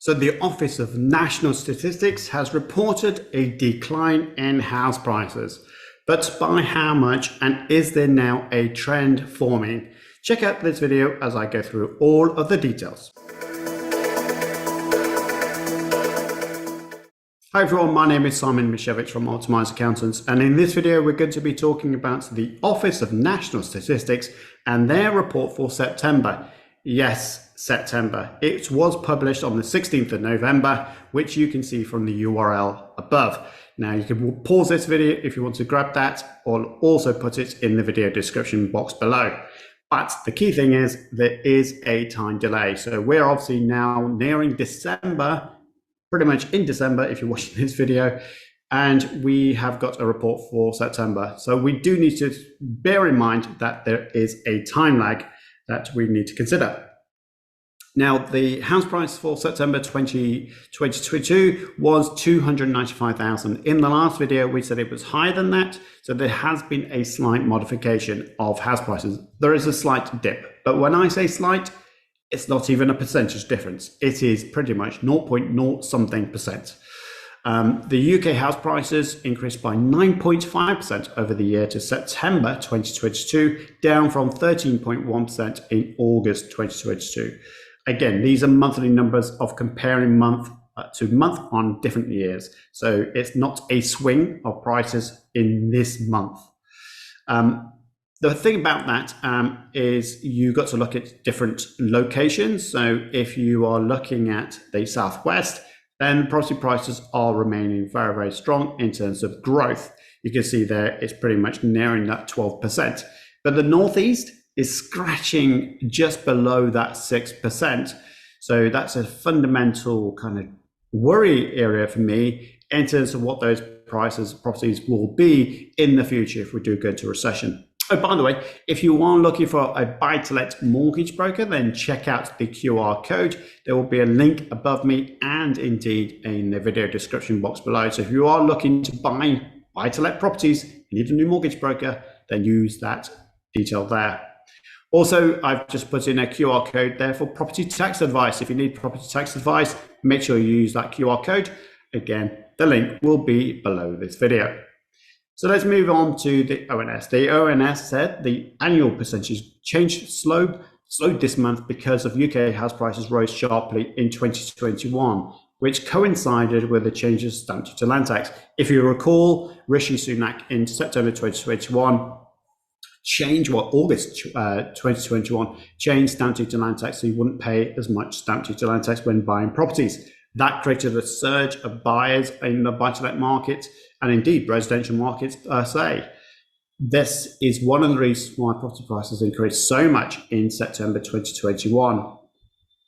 So the Office of National Statistics has reported a decline in house prices, but by how much, and is there now a trend forming? Check out this video as I go through all of the details. Hi everyone, my name is Simon Misiewicz from Optimize Accountants, and in this video we're going to be talking about the Office of National Statistics and their report for September. Yes, September. It was published on the 16th of November, which you can see from the URL above. Now you can pause this video if you want to grab that, or also put it in the video description box below. But the key thing is there is a time delay. So we're obviously now nearing December, pretty much in December if you're watching this video, and we have got a report for September. So we do need to bear in mind that there is a time lag that we need to consider. Now, the house price for September 2022 was 295,000. In the last video, we said it was higher than that. So there has been a slight modification of house prices. There is a slight dip, but when I say slight, it's not even a percentage difference. It is pretty much 0.0 something percent. The UK house prices increased by 9.5% over the year to September 2022, down from 13.1% in August 2022. Again, these are monthly numbers of comparing month to month on different years. So it's not a swing of prices in this month. The thing about that is you got to look at different locations. So if you are looking at the Southwest, then property prices are remaining very, very strong in terms of growth. You can see there it's pretty much nearing that 12%. But the Northeast is scratching just below that 6%. So that's a fundamental kind of worry area for me in terms of what those properties will be in the future if we do go into recession. Oh, by the way, if you are looking for a buy-to-let mortgage broker, then check out the QR code. There will be a link above me and indeed in the video description box below. So if you are looking to buy-to-let properties, you need a new mortgage broker, then use that detail there. Also, I've just put in a QR code there for property tax advice. If you need property tax advice, make sure you use that QR code. Again, the link will be below this video. So let's move on to the ONS. The ONS said the annual percentage change slowed this month because of UK house prices rose sharply in 2021, which coincided with the changes to stamp duty land tax. If you recall, Rishi Sunak in September 2021 August 2021 changed stamp duty land tax so you wouldn't pay as much stamp duty land tax when buying properties. That created a surge of buyers in the buy-to-let market and indeed residential markets per se. This is one of the reasons why property prices increased so much in September 2021.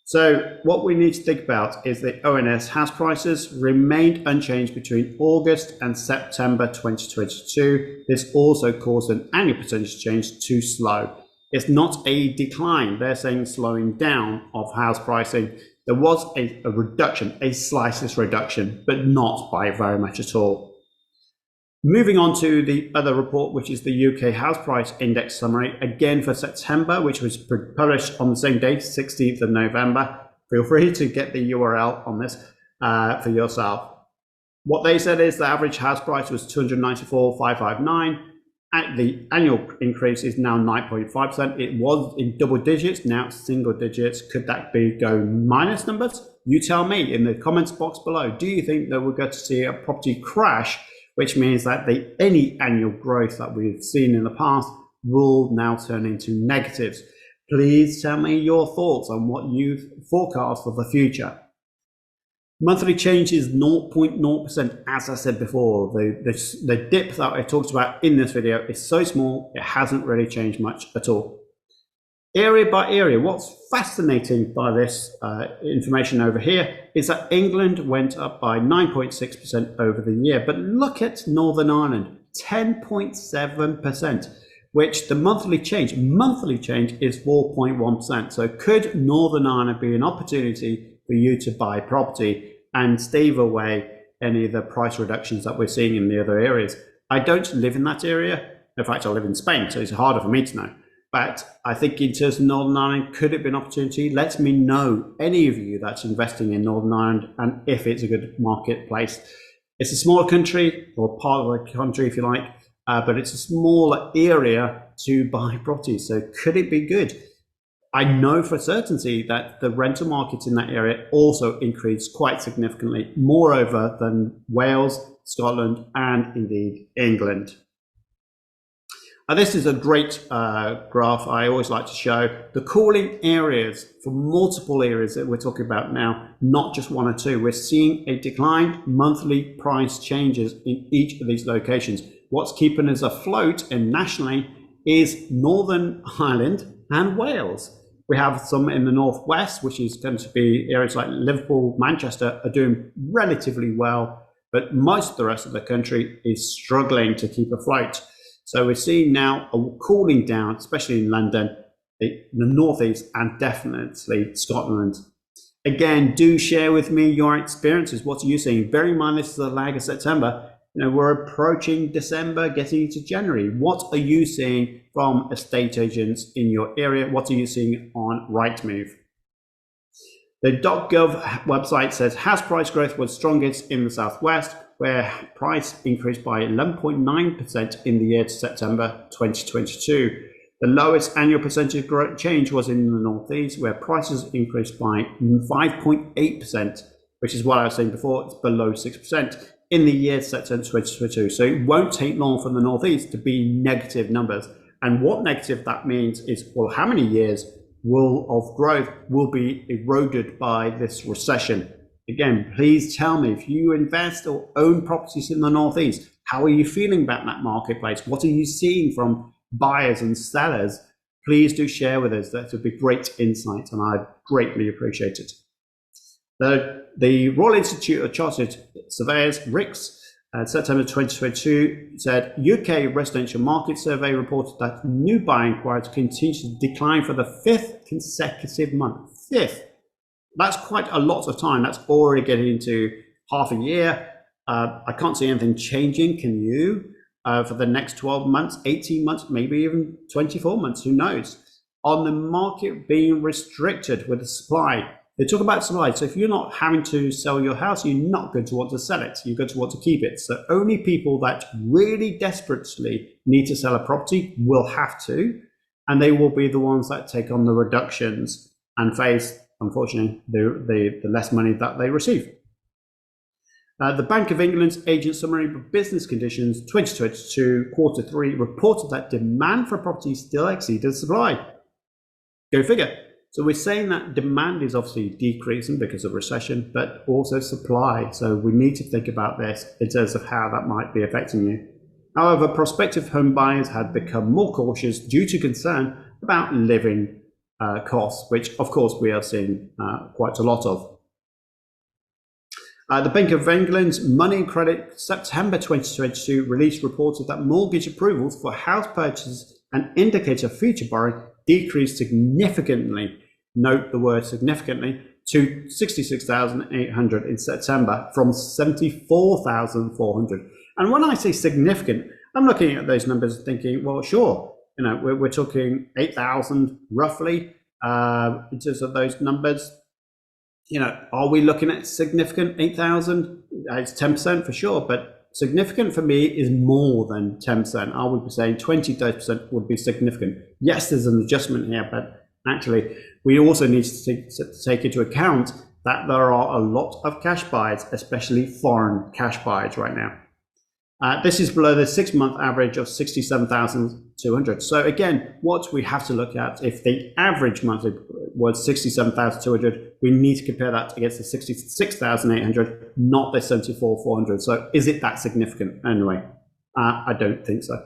So what we need to think about is the ONS house prices remained unchanged between August and September 2022. This also caused an annual percentage change to slow. It's not a decline, they're saying slowing down of house pricing. There was a reduction, a slight reduction, but not by very much at all. Moving on to the other report, which is the UK House Price Index Summary, again for September, which was published on the same day, 16th of November. Feel free to get the URL on this for yourself. What they said is the average house price was 294,559. The annual increase is now 9.5%. It was in double digits, now it's single digits. Could that go minus numbers? You tell me in the comments box below. Do you think that we're going to see a property crash, which means that any annual growth that we've seen in the past will now turn into negatives? Please tell me your thoughts on what you forecast for the future. Monthly change is 0.0%, as I said before. The dip that I talked about in this video is so small, it hasn't really changed much at all. Area by area, what's fascinating by this information over here is that England went up by 9.6% over the year, but look at Northern Ireland, 10.7%, which the monthly change is 4.1%. So could Northern Ireland be an opportunity for you to buy property and stave away any of the price reductions that we're seeing in the other areas? I don't live in that area. In fact, I live in Spain, so it's harder for me to know. But I think in terms of Northern Ireland, could it be an opportunity? Let me know, any of you that's investing in Northern Ireland, and if it's a good marketplace. It's a smaller country, or part of the country if you like, but it's a smaller area to buy properties. So could it be good? I know for certainty that the rental markets in that area also increased quite significantly, moreover than Wales, Scotland, and indeed England. This is a great graph I always like to show. The cooling areas, for multiple areas that we're talking about now, not just one or two. We're seeing a decline monthly price changes in each of these locations. What's keeping us afloat and nationally is Northern Ireland and Wales. We have some in the northwest, which is going to be areas like Liverpool, Manchester are doing relatively well, but most of the rest of the country is struggling to keep afloat. So we're seeing now a cooling down, especially in London, the northeast, and definitely Scotland. Again, do share with me your experiences. What are you seeing? Bear in mind, this is a lag of September. We're approaching December, getting into January. What are you seeing from estate agents in your area? What are you seeing on Rightmove? The .gov website says house price growth was strongest in the southwest, where price increased by 11.9% in the year to September 2022. The lowest annual percentage growth change was in the northeast, where prices increased by 5.8%, which is what I was saying before, it's below 6% in the year to September 2022. So it won't take long for the northeast to be negative numbers. And what negative that means is, well, how many years of growth will be eroded by this recession? Again, please tell me, if you invest or own properties in the northeast, how are you feeling about that marketplace? What are you seeing from buyers and sellers? Please do share with us. That would be great insight, and I'd greatly appreciate it. The Royal Institute of Chartered Surveyors, RICS, September 2022 said UK residential market survey reported that new buyer inquiries continue to decline for the 5th consecutive month. 5th. That's quite a lot of time. That's already getting into half a year. I can't see anything changing. Can you? For the next 12 months, 18 months, maybe even 24 months, who knows? On the market being restricted with the supply. They talk about supply. So if you're not having to sell your house, you're not going to want to sell it. You're going to want to keep it. So only people that really desperately need to sell a property will have to, and they will be the ones that take on the reductions and face, unfortunately, the less money that they receive. The Bank of England's Agent Summary of Business Conditions 2022 Q3 reported that demand for property still exceeded supply. Go figure. So we're saying that demand is obviously decreasing because of recession, but also supply. So we need to think about this in terms of how that might be affecting you. However, prospective home buyers had become more cautious due to concern about living costs, which of course we are seeing quite a lot of. The Bank of England's Money and Credit September 2022 release reported that mortgage approvals for house purchases and indicator of future borrowing decreased significantly, note the word significantly, to 66,800 in September from 74,400. And when I say significant, I'm looking at those numbers and thinking, well, sure, we're talking 8,000 roughly in terms of those numbers. Are we looking at significant 8,000? It's 10% for sure, but significant for me is more than 10%. I would be saying 20% would be significant. Yes, there's an adjustment here, but actually we also need to take into account that there are a lot of cash buyers, especially foreign cash buyers right now. This is below the 6-month average of 67,200. So again, what we have to look at, if the average monthly was 67,200, we need to compare that against the 66,800, not the 74,400. So is it that significant? Anyway, I don't think so.